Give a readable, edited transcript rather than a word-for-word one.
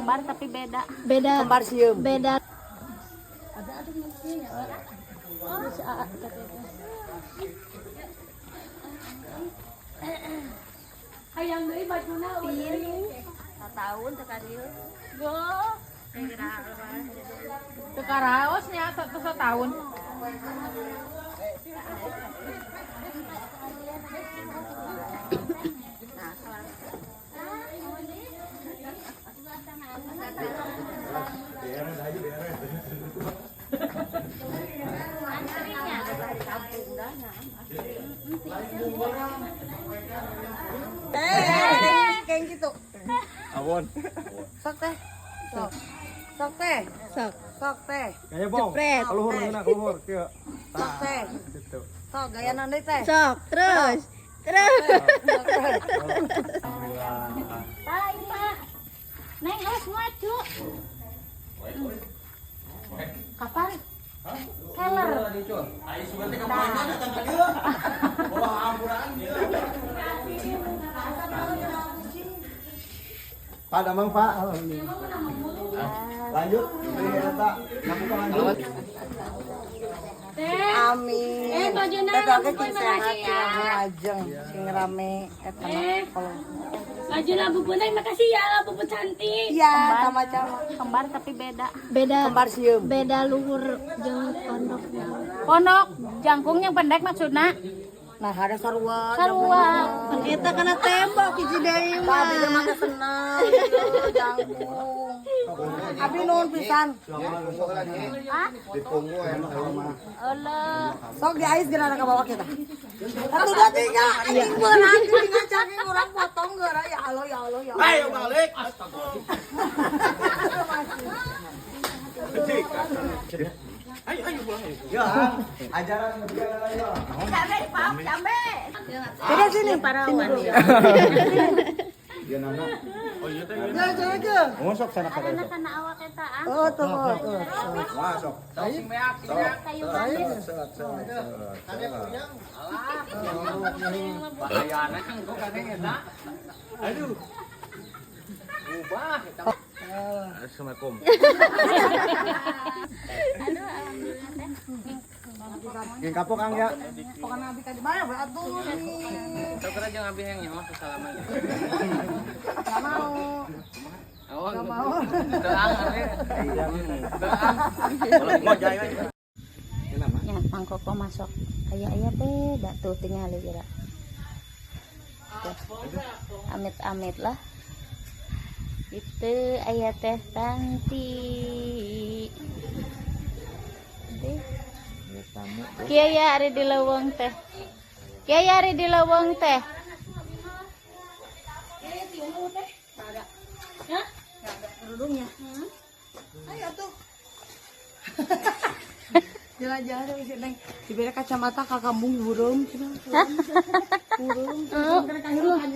Kembar tapi beda. Beda. Kembar sieum. Beda. Hayang deui bajuna tahun tekadieu. Go. Tekaraosnya satu tahun. Kayak gitu. Awon. Sok teh. Sok teh. Sok. Sok teh. Kayaknya bong. Jepret. Keluhur mana keluhur. Kieu. Sok teh. Gitu. Sok gaya deui teh. Sok. Terus. Sok teh. Tai, Pak. Neng awas maju. Kapan? Keller. Pak Damang Pak. Lanjut. Ini eta. Ngabuka lanjut. Amin. bajuna Teh lampu teh poe sehat makasih ya. ya, ngajeng, sing rame eta kalau. Bajuna bubunai makasih ya, bubun cantik. Iya, sama-sama. Kembar tapi beda. Beda. Kembar sieum. Beda luhur jeung pondok. Pondok jangkung yang pendek maksudna. Nah, ada sarua. Sarua. Kan eta kana tembok hiji deui Tapi mah. dia mah senang, ieu jangkung. Abi nuhun pisan. Ah? Ditunggu enak mah. Euleh. Sok di ais geura ka bawah kita. 1 2 3. Anjing beurang jeung ngacaking urang potong geura ya Allah ya Allah ya Allah. Ayo balik. Ayo pulang. Ya, ajaran negara ayo. Beda sini. Parawan ya. Ya nana. Oh iya teh. Ya jaga. Ngosok sana ka. Karena kana awak eta ah. Oh, tunggu. Masuk. Kayu manis. Bahayana kan kok kadang eta. Aduh. Ubah. Assalamualaikum. Aduh alhamdulillah teh. Yang kapok Kang ya. Pokoknya abi ka di mana berat dulu nih. Tukar aja ngambil yang nyawa salaman. Enggak mau. Awang. Enggak mau. Mau jaya. Ya, mangkok masuk. Aya beda tuh tingali kira. Amit-amit lah. Itu aya teh Tanti. Kieu ya ari di leuweung teh. Kieu ya ari di leuweung teh. Kerudungnya. Ayo tuh. Jalan-jalan dari sini, diberi kacamata kakak burung, burung, burung,